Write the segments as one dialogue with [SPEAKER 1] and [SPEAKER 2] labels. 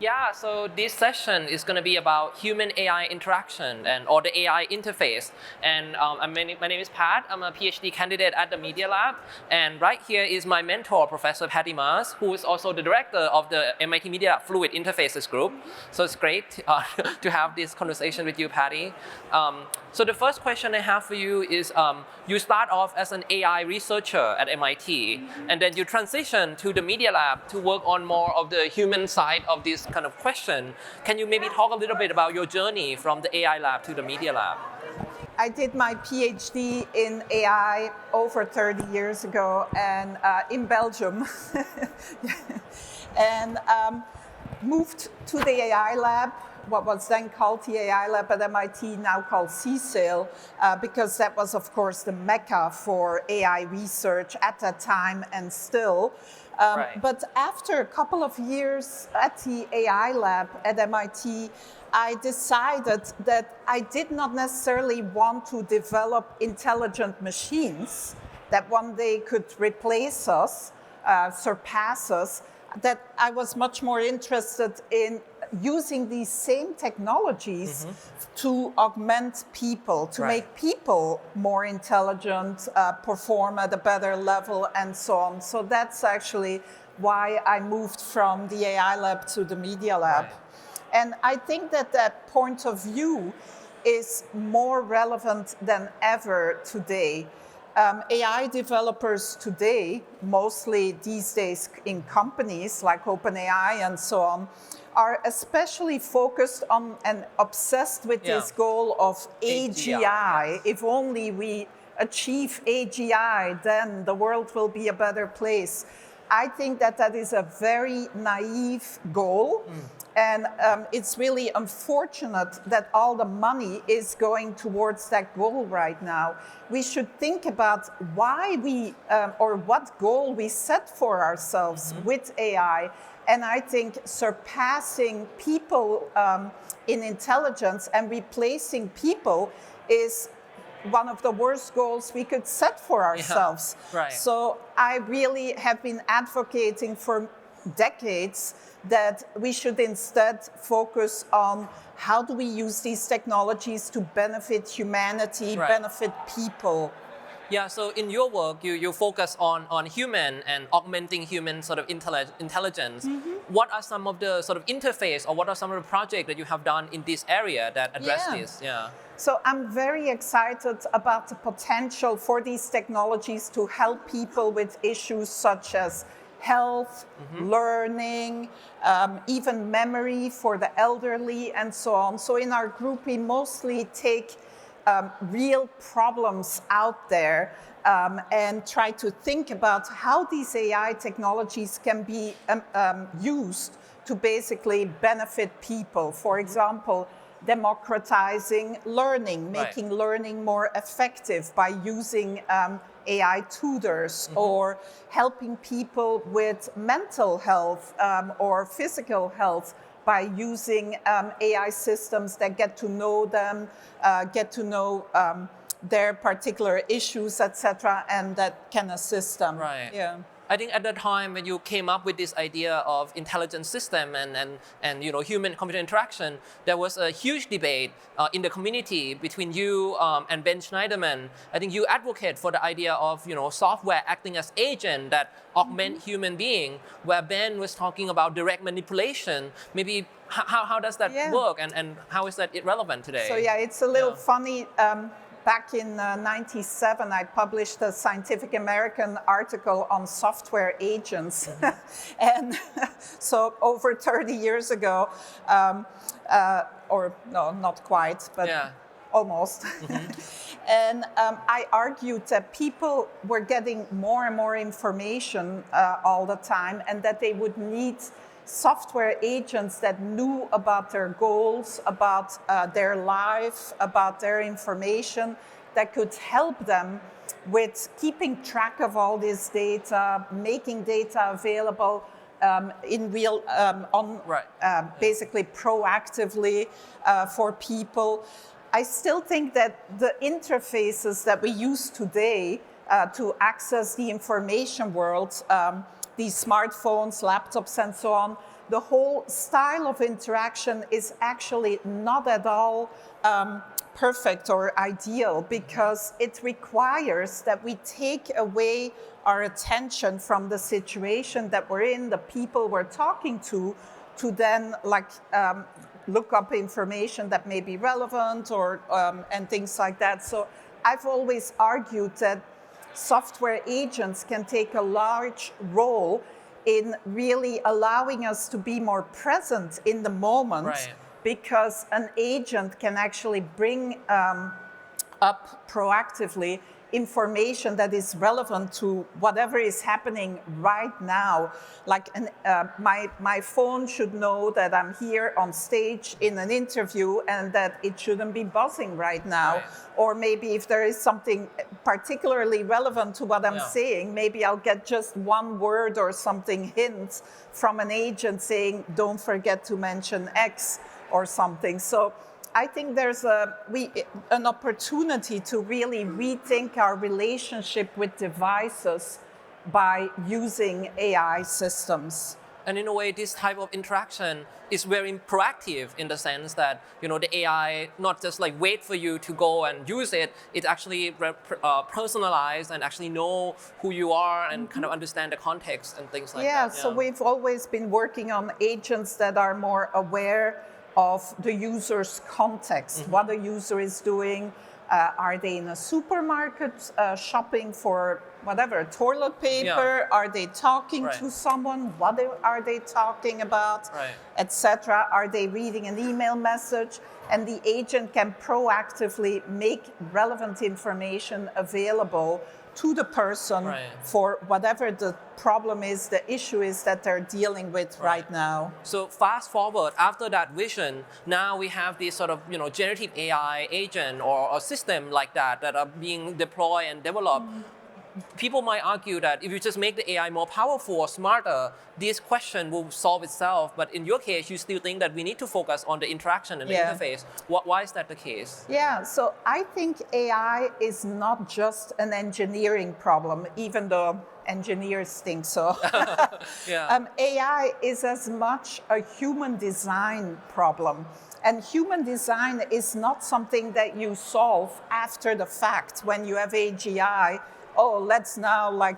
[SPEAKER 1] Yeah, so this session is going to be about human-AI interaction or the AI interface. And my name is Pat. I'm a PhD candidate at the Media Lab. And right here is my mentor, Professor Pattie Maes, who is also the director of the MIT Media Lab Fluid Interfaces Group. So it's great to have this conversation with you, Pattie. So the first question I have for you is, you start off as an AI researcher at MIT, and then you transition to the Media Lab to work on more of the human side of this kind of question. Can you maybe talk a little bit about your journey from the AI lab to the Media Lab?
[SPEAKER 2] I did my PhD in AI over 30 years ago and in Belgium. And moved to the AI lab, what was then called the AI lab at MIT, now called CSAIL, because that was, of course, the mecca for AI research at that time and still.
[SPEAKER 1] Right.
[SPEAKER 2] But after a couple of years at the AI lab at MIT, I decided that I did not necessarily want to develop intelligent machines that one day could replace us, surpass us, that I was much more interested in using these same technologies to augment people, to make people more intelligent, perform at a better level, and so on. So that's actually why I moved from the AI lab to the Media Lab.
[SPEAKER 1] Right.
[SPEAKER 2] And I think that that point of view is more relevant than ever today. AI developers today, mostly these days in companies like OpenAI and so on, are especially focused on and obsessed with this goal of AGI. If only we achieve AGI, then the world will be a better place. I think that that is a very naive goal. And it's really unfortunate that all the money is going towards that goal right now. We should think about why we, or what goal we set for ourselves with AI. And I think surpassing people in intelligence and replacing people is one of the worst goals we could set for ourselves.
[SPEAKER 1] Right.
[SPEAKER 2] So I really have been advocating for decades that we should instead focus on how do we use these technologies to benefit humanity, benefit people.
[SPEAKER 1] Yeah, so in your work, you focus on human and augmenting human sort of intelligence. What are some of the sort of interface, or what are some of the projects that you have done in this area that address this? Yeah.
[SPEAKER 2] So I'm very excited about the potential for these technologies to help people with issues such as health, learning, even memory for the elderly, and so on. So in our group, we mostly take real problems out there and try to think about how these AI technologies can be used to basically benefit people. For example, democratizing learning, making learning more effective by using AI tutors, or helping people with mental health or physical health by using AI systems that get to know them, get to know their particular issues, etc., and that can assist them.
[SPEAKER 1] Right.
[SPEAKER 2] Yeah.
[SPEAKER 1] I think at the time when you came up with this idea of intelligent system and human-computer interaction, there was a huge debate in the community between you and Ben Schneiderman. I think you advocate for the idea of software acting as agent that augment human being, where Ben was talking about direct manipulation. Maybe how does that work, and how is that relevant today?
[SPEAKER 2] So yeah, it's a little funny. Back in '97, I published a Scientific American article on software agents. And so over 30 years ago, or no, not quite, but almost. And I argued that people were getting more and more information all the time, and that they would need software agents that knew about their goals, about their life, about their information, that could help them with keeping track of all this data, making data available in real, basically proactively for people. I still think that the interfaces that we use today to access the information world, these smartphones, laptops, and so on, the whole style of interaction is actually not at all perfect or ideal, because it requires that we take away our attention from the situation that we're in, the people we're talking to then look up information that may be relevant or and things like that. So I've always argued that software agents can take a large role in really allowing us to be more present in the moment,
[SPEAKER 1] Right.
[SPEAKER 2] because an agent can actually bring up proactively information that is relevant to whatever is happening right now. Like my phone should know that I'm here on stage in an interview and that it shouldn't be buzzing right now.
[SPEAKER 1] Right.
[SPEAKER 2] Or maybe if there is something particularly relevant to what I'm saying, maybe I'll get just one word or something hint from an agent saying, don't forget to mention X or something. So I think there's an opportunity to really rethink our relationship with devices by using AI systems.
[SPEAKER 1] And in a way, this type of interaction is very proactive in the sense that, you know, the AI not just like wait for you to go and use it, it actually personalized and actually know who you are and kind of understand the context and things like that.
[SPEAKER 2] Yeah, so we've always been working on agents that are more aware of the user's context, what the user is doing. Are they in a supermarket shopping for whatever, toilet paper? Are they talking to someone? What are they talking about, etc.? Are they reading an email message? And the agent can proactively make relevant information available to the person for whatever the problem is, the issue is that they're dealing with right now.
[SPEAKER 1] So fast forward, after that vision, now we have this sort of, you know, generative AI agent or a system like that are being deployed and developed. People might argue that if you just make the AI more powerful or smarter, this question will solve itself. But in your case, you still think that we need to focus on the interaction and the interface. Why is that the case?
[SPEAKER 2] Yeah, so I think AI is not just an engineering problem, even though engineers think so. AI is as much a human design problem. And human design is not something that you solve after the fact when you have AGI. Oh, let's now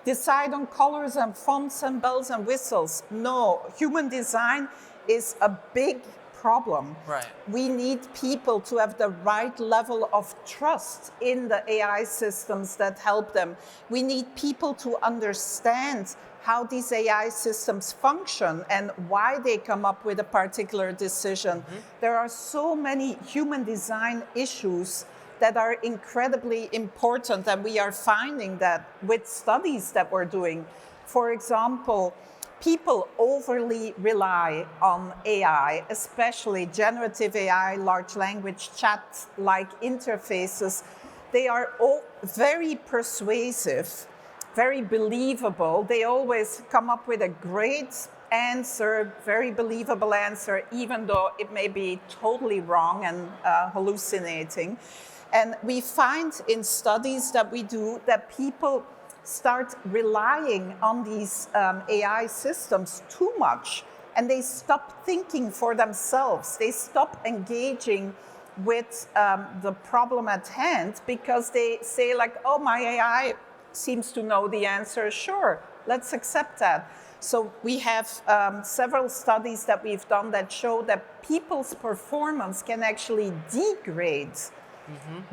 [SPEAKER 2] decide on colors and fonts and bells and whistles. No, human design is a big problem. We need people to have the right level of trust in the AI systems that help them. We need people to understand how these AI systems function and why they come up with a particular decision. There are so many human design issues that are incredibly important, and we are finding that with studies that we're doing. For example, people overly rely on AI, especially generative AI, large language chat-like interfaces. They are all very persuasive, very believable. They always come up with a great answer, very believable answer, even though it may be totally wrong and hallucinating. And we find in studies that we do that people start relying on these AI systems too much, and they stop thinking for themselves. They stop engaging with the problem at hand because they say oh, my AI seems to know the answer. Sure, let's accept that. So we have several studies that we've done that show that people's performance can actually degrade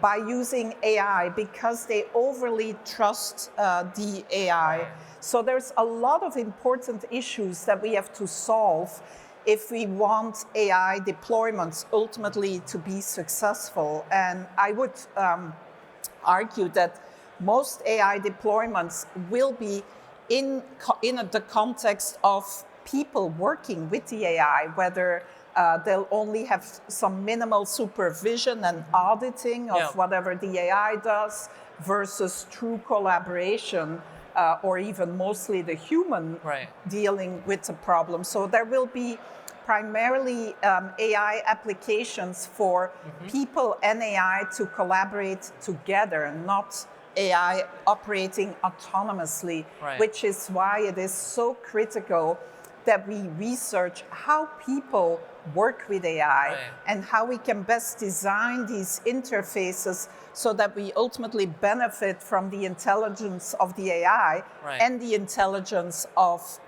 [SPEAKER 2] by using AI because they overly trust the AI. So there's a lot of important issues that we have to solve if we want AI deployments ultimately to be successful. And I would argue that most AI deployments will be in the context of people working with the AI, whether they'll only have some minimal supervision and auditing of whatever the AI does versus true collaboration or even mostly the human dealing with the problem. So there will be primarily AI applications for people and AI to collaborate together, not AI operating autonomously, which is why it is so critical that we research how people work with AI and how we can best design these interfaces so that we ultimately benefit from the intelligence of the AI and the intelligence of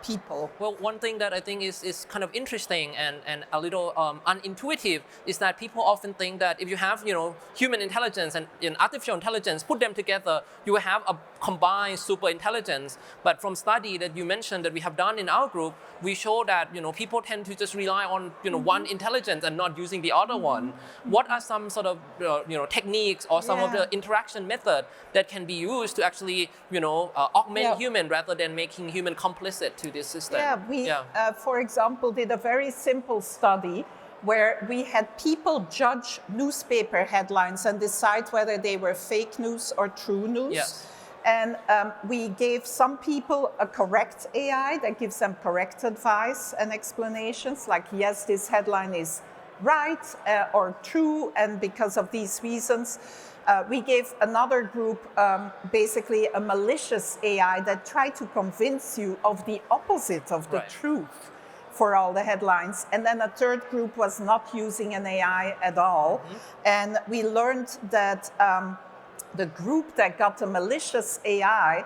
[SPEAKER 2] people.
[SPEAKER 1] Well, one thing that I think is kind of interesting and a little unintuitive is that people often think that if you have human intelligence and artificial intelligence, put them together, you will have a combined super intelligence. But from study that you mentioned that we have done in our group, we show that people tend to just rely on one intelligence and not using the other one. What are some sort of techniques or some of the interaction method that can be used to actually augment human rather than making human complicit to this system?
[SPEAKER 2] We for example did a very simple study where we had people judge newspaper headlines and decide whether they were fake news or true news. And we gave some people a correct AI that gives them correct advice and explanations, like, yes, this headline is right or true, and because of these reasons. We gave another group basically a malicious AI that tried to convince you of the opposite of the truth for all the headlines. And then a third group was not using an AI at all. And we learned that the group that got the malicious AI,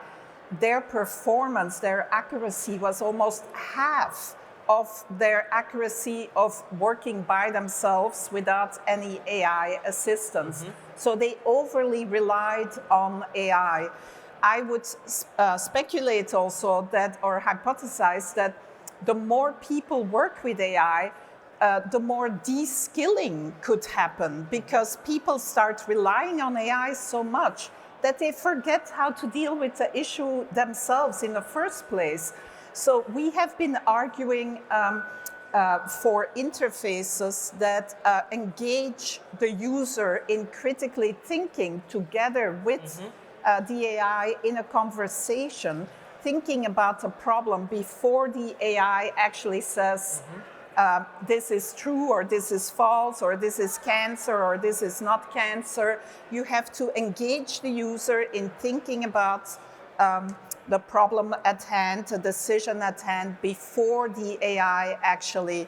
[SPEAKER 2] their performance, their accuracy was almost half of their accuracy of working by themselves without any AI assistance. So they overly relied on AI. I would speculate also that, or hypothesize that the more people work with AI, the more deskilling could happen, because people start relying on AI so much that they forget how to deal with the issue themselves in the first place. So we have been arguing for interfaces that engage the user in critically thinking together with the AI in a conversation, thinking about a problem before the AI actually says, this is true, or this is false, or this is cancer, or this is not cancer. You have to engage the user in thinking about the problem at hand, the decision at hand, before the AI actually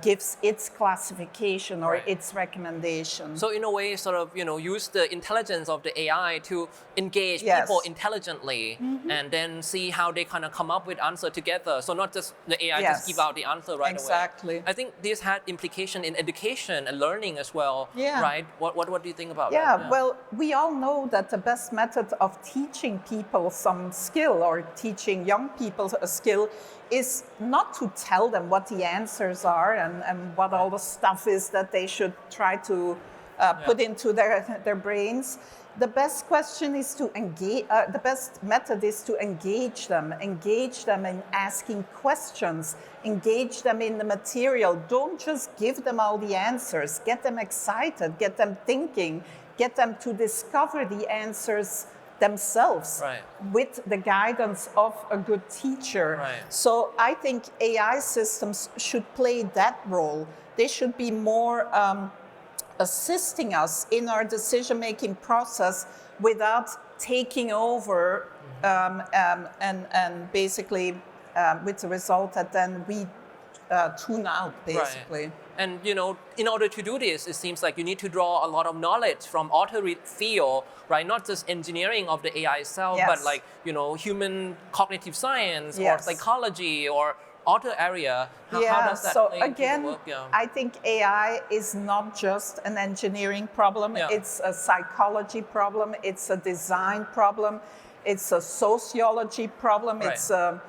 [SPEAKER 2] gives its classification or its recommendation.
[SPEAKER 1] So in a way, sort of, use the intelligence of the AI to engage people intelligently and then see how they kind of come up with answer together. So not just the AI just give out the answer right away. I think this had implication in education and learning as well, right? What do you think about that?
[SPEAKER 2] Well, we all know that the best method of teaching people some skill or teaching young people a skill is not to tell them what the answers are and what all the stuff is that they should try to put into their brains. The best question is to engage. The best method is to engage them in asking questions, engage them in the material. Don't just give them all the answers. Get them excited, get them thinking, get them to discover the answers themselves with the guidance of a good teacher. So I think AI systems should play that role. They should be more assisting us in our decision-making process without taking over and basically with the result that then we tune out, basically.
[SPEAKER 1] And in order to do this, it seems like you need to draw a lot of knowledge from other field, right? Not just engineering of the AI itself, but like human cognitive science or psychology or other area. How does that play into the work?
[SPEAKER 2] I think AI is not just an engineering problem. It's a psychology problem. It's a design problem. It's a sociology problem. It's a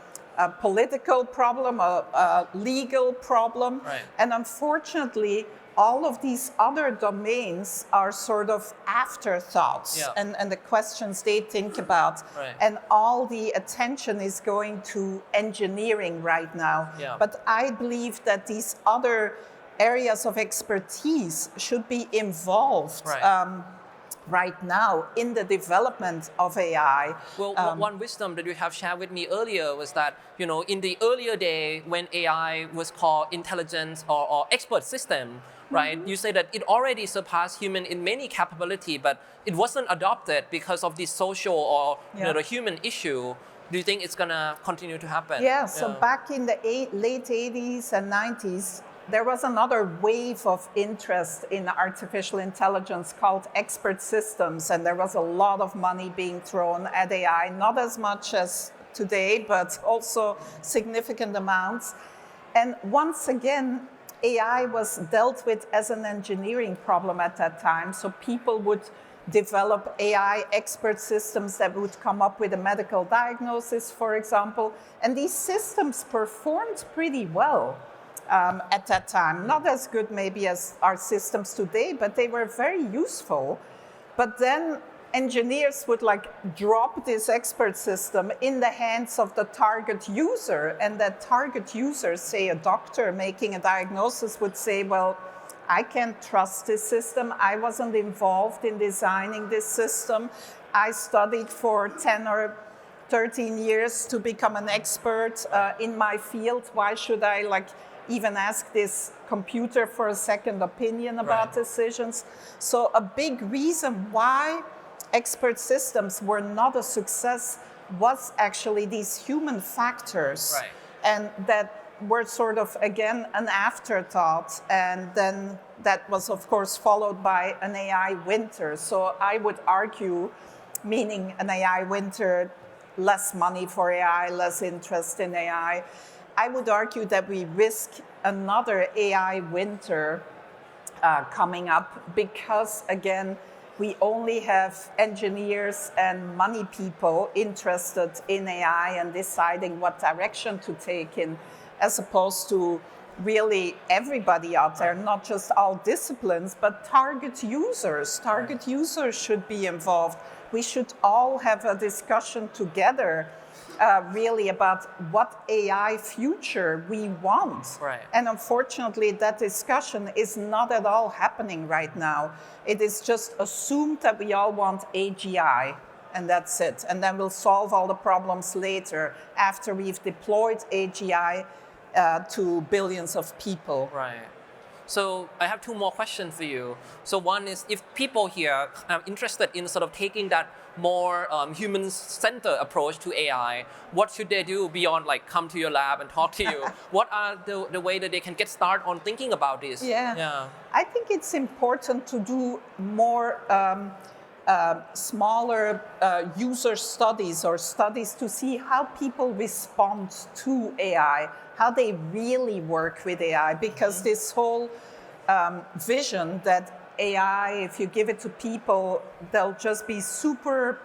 [SPEAKER 2] political problem, a legal problem. And unfortunately, all of these other domains are sort of afterthoughts and the questions they think about. And all the attention is going to engineering right now. But I believe that these other areas of expertise should be involved right now in the development of AI.
[SPEAKER 1] Well, one wisdom that you have shared with me earlier was that, in the earlier day when AI was called intelligence or expert system, right? You say that it already surpassed human in many capability, but it wasn't adopted because of the social or the human issue. Do you think it's gonna continue to happen?
[SPEAKER 2] Yeah, so back in the late 80s and 90s, there was another wave of interest in artificial intelligence called expert systems, and there was a lot of money being thrown at AI, not as much as today, but also significant amounts. And once again, AI was dealt with as an engineering problem at that time. So people would develop AI expert systems that would come up with a medical diagnosis, for example. And these systems performed pretty well at that time. Not as good maybe as our systems today, but they were very useful. But then engineers would drop this expert system in the hands of the target user, and that target user, say a doctor making a diagnosis, would say, well, I can't trust this system. I wasn't involved in designing this system. I studied for 10 or 13 years to become an expert in my field. Why should I even ask this computer for a second opinion about decisions? So a big reason why expert systems were not a success was actually these human factors.
[SPEAKER 1] Right.
[SPEAKER 2] And that were sort of, again, an afterthought. And then that was, of course, followed by an AI winter. So I would argue, meaning an AI winter, less money for AI, less interest in AI. I would argue that we risk another AI winter coming up because, again, we only have engineers and money people interested in AI and deciding what direction to take in, as opposed to really everybody out there, not just all disciplines, but target users. Target users should be involved. We should all have a discussion together really about what AI future we want.
[SPEAKER 1] Right.
[SPEAKER 2] And unfortunately, that discussion is not at all happening right now. It is just assumed that we all want AGI, and that's it. And then we'll solve all the problems later after we've deployed AGI to billions of people.
[SPEAKER 1] Right. So I have two more questions for you. So one is, if people here are interested in sort of taking that more human-centered approach to AI, what should they do beyond come to your lab and talk to you? What are the way that they can get started on thinking about this?
[SPEAKER 2] Yeah. I think it's important to do more smaller user studies or studies to see how people respond to AI, how they really work with AI, because this whole vision that AI, if you give it to people, they'll just be super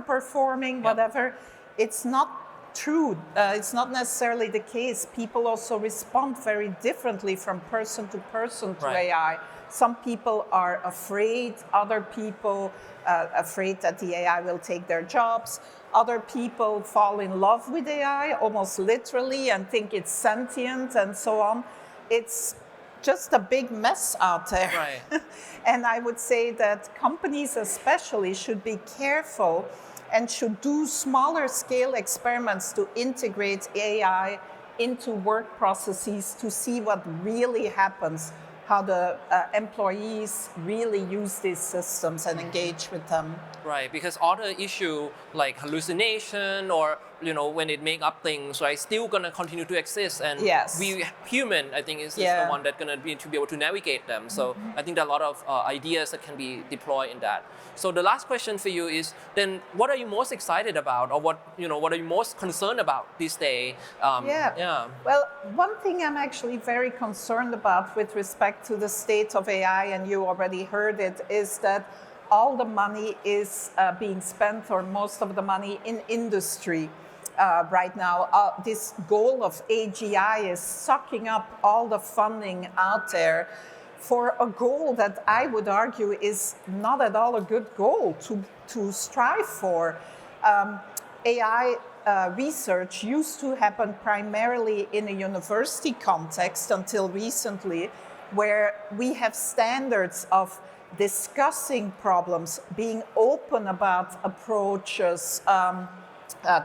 [SPEAKER 2] performing, whatever. It's not true. It's not necessarily the case. People also respond very differently from person to person to AI. Some people are afraid, other people afraid that the AI will take their jobs. Other people fall in love with AI, almost literally, and think it's sentient and so on. It's just a big mess out there.
[SPEAKER 1] Right.
[SPEAKER 2] And I would say that companies especially should be careful and should do smaller scale experiments to integrate AI into work processes to see what really happens, how the employees really use these systems and engage with them.
[SPEAKER 1] Right, because other issue like hallucination or when it make up things, still gonna continue to exist, and we human, I think, is the one that gonna be to be able to navigate them. So I think there are a lot of ideas that can be deployed in that. So the last question for you is then, what are you most excited about, or what are you most concerned about this day?
[SPEAKER 2] Well, one thing I'm actually very concerned about with respect to the state of AI, and you already heard it, is that all the money is being spent, or most of the money, in industry right now. This goal of AGI is sucking up all the funding out there for a goal that I would argue is not at all a good goal to strive for. AI research used to happen primarily in a university context until recently, where we have standards of discussing problems, being open about approaches,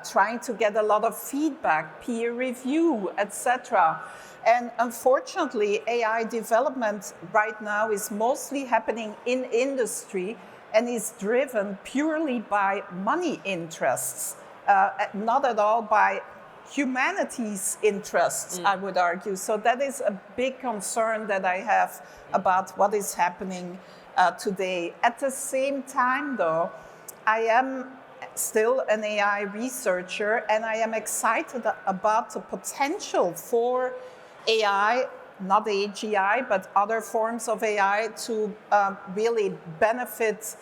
[SPEAKER 2] trying to get a lot of feedback, peer review, etc. And unfortunately, AI development right now is mostly happening in industry and is driven purely by money interests. not at all by humanity's interests, I would argue. So that is a big concern that I have about what is happening today. At the same time, though, I am still an AI researcher, and I am excited about the potential for AI, not AGI, but other forms of AI to really benefit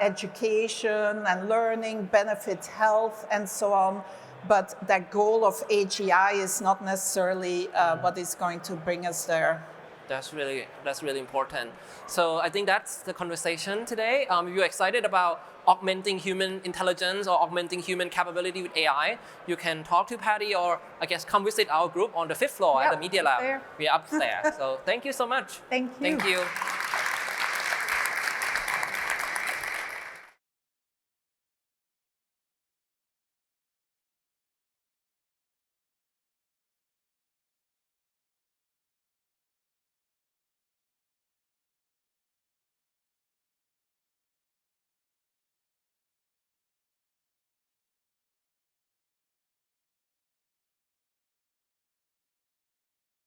[SPEAKER 2] education and learning, benefit health, and so on. But that goal of AGI is not necessarily what is going to bring us there.
[SPEAKER 1] That's really important. So I think that's the conversation today. If you're excited about augmenting human intelligence or augmenting human capability with AI, you can talk to Pattie, or I guess come visit our group on the 5th floor at the Media Lab.
[SPEAKER 2] There.
[SPEAKER 1] We are upstairs. So thank you so much.
[SPEAKER 2] Thank you.
[SPEAKER 1] Thank you.